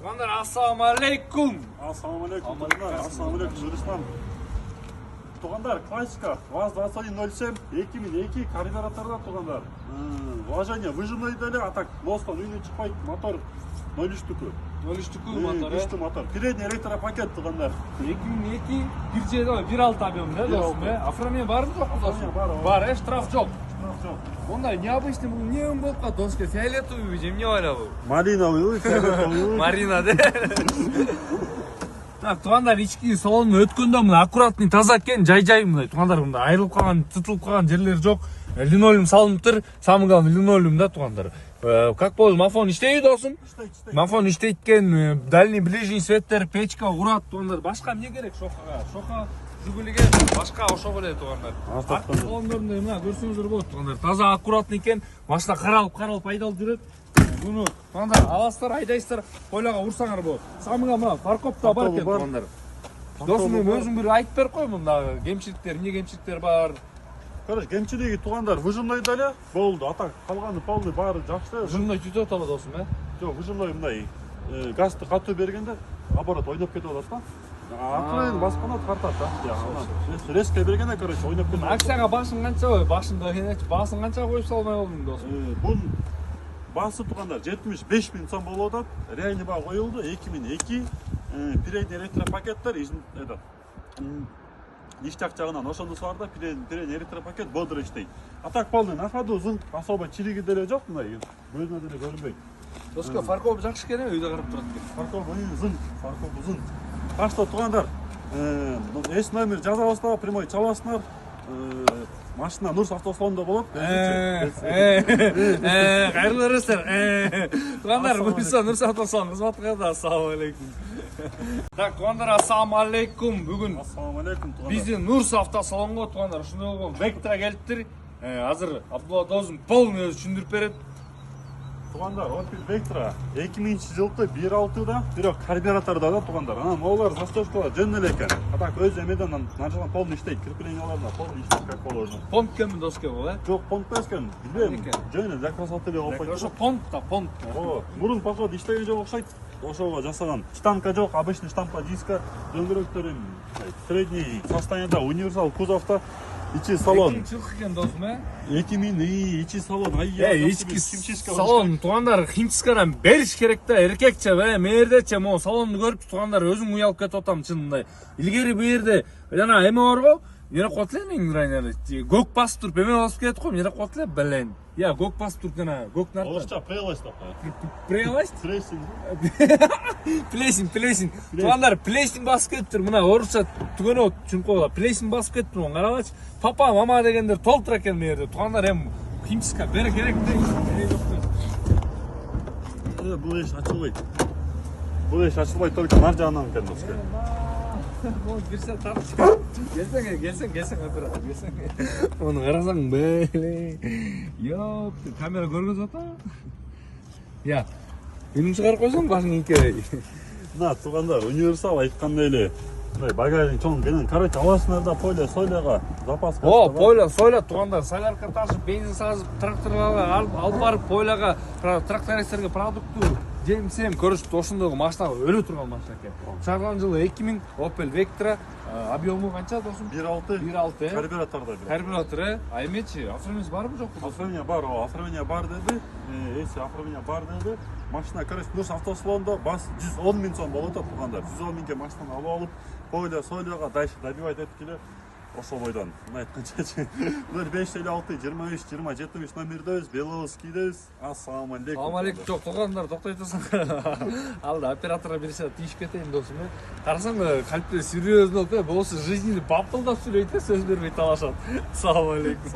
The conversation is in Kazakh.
Туугандар, ассалаумалейкум. Ассалаумалейкум, ассалаумалейкум, Нурислам. Туугандар, классика, ВАЗ-2107, 2002 карбюраторда туугандар. Вложение выжимный деле, а так ностан үйне чыкпайт, мотор 0,3 0,3 мотор. 3 мотор. Передний электропакет туугандар. 2002 1.6 объем, да, достум, оформление барбы жок му достум? Бар, штраф жок. Ондай необычный бул не болуп калат доске, фиолетовый же эмне байлабы? Малиновый, фиолетовый. Марина, да? Так, туугандар, ички салонун өткөндө мына аккуратный таза экен, жай мындай. Туугандар, мында айрылып калган, тытылып калган жерлери жок. Линолеум салыныптыр, самый главный линолеум да, туугандар. Как болду, мафон иштейби досум? Иштейт. Мафон иштейт экен, дальний ближний светтер, печка урат, туугандар. Башка эмне керек шокага? Шока жүгүлүгө башка ошого эле туугандар. Артык салондорунда мына көрсөңүздөр болот туугандар. Таза аккуратный экен, машина каралып айдалып жүрөт. Буну туугандар аласыздар, айдайсыздар, койлага урсаңар болот. Самыга мына фаркоп да бар экен туугандар. Досум, өзүң бир айтып берип кой, мында кемчиликтер, эмне кемчиликтер бар? Короче, кемчилиги туугандар, выжимной деле болду. Атак калганы полный баары жакшы. Выжимной түтүп аталы досум, Жок, выжимной мындай газды катуу бергенде оборот ойноп кетип атат да. Акырын басканда тартат да. Резко бергенде, короче, ойноп кетип. Акцияга башың канча, башында басың канча коюп салмай болдуң досум? Бун басы туугандар 75 000 сом болуп атат. Реальный баа коюлду 2002. Передний электропакеттер этот ништяк жагынан ошондусу бар да, передний электропакет бодро иштейт. А так полный на ходу, зың особо чириги деле жок, мындай көзүнө деле көрүнбөйт. Доска, фаркоп жакшы экен, үйдө карап турат экен. Фаркоп зың. Башта туугандар, эс номер жазабыздар, прямой чаласыңар. Машина Нурс автосалонунда болот. Кайрылуу бересиздер. Туугандар, буюрса Нурс автосалон кызматкарда, ассалам алейкум. Так, туугандар, ассалам алейкум. Бүгүн Ассалам туугандар. биздин Нурс автосалонго туугандар ушундай болгон Вектра келиптир. Азыр Абдулла досум полный өзү түшүндүрүп берет. Туугандар, Opel Vectra 2000-жылкы 1.6да, бирок карбюраторда да туугандар. Анан олар застежкалар жөн эле экен. А так өз эмеден началган полный иштейт, крепленияларда полный иштейт как положено. Понт кемби доска бул, Жок, понт эмес экен. Билбейм. Жөн эле закрасат эле болуп Ошо понт. Мурун поход иштеген жок окшойт. Ошого жасаган. Штампка жок, обычный штампка диска, дөңгөрөктөрү средний состояниеда, универсал кузовда. İçi salon. 2000 экен досум, 2000 içi salon. Ички салон туугандар химчискадан бериш керек да, эркекче, мээрдече могу салонду көрүп туугандар өзүң уялып кетип атам чынында. Илгери бу жерде жана эме барго, жана коет эле менин районерде. Көк басып туруп эме басып кетет го, жана коет эле белен. Я көк басып туруп жана көктүн артынан. Орусча прелесть такая. Прелесть? Прессинг. Плесинг. Туугандар плесинг басып кетиптир. Мына орусча түгөнө түшүнүп койгула. Плесинг басып кетиптир. Карабачы. Папа, мама дегендер толтура экен мээрде. Туугандар эми химчиска бере керек да. Бул еш ачылбайт. Бул еш ачылбайт, только нар жагынан экен доска. Вот бирсе тартып. Келсең оператор, келсең. Оны карасаң беле. Ёп, камера көргөзүп атат. Я. Үнүн чыгарып койсоң башың икей. Мына туугандар, универсал айткандай эле. Мындай багажник чоң менен, короче, аласыңар да поле сойлага запас. Поле сойла туугандар, солярка ташып, бензин сазып, тракторларга алып барып поляга, трактористтерге продукту жемсем көрүшүп ошондогу машина өлө турган машина экен. Чыгарган жылы 2000 Opel Vectra, объему канча досум? 1.6. Карбюраторда бир. Карбюратор, а эмечи, оформление барбы жокпу? Оформление бар деди. Эси оформление бар деди. Машина, короче, Нурс автосалонунда бас 110 000 сом болот туугандар. 110 000ге машинаны алып, поле сойлога дальше добивать эткиле. Ошол бойдон. Мына айтканча 0556 23 20 73 номердебиз, Беловскийдебиз. Ассалам алейкум. Салам алейкум. Жок, туугандар, токтой турсаң. Алда операторго берсе тийип кетейин досум. Карасаң калпте серьезно болсо жизни баптылдап сүйлөйт, сөз бербей талашат. Салам алейкум.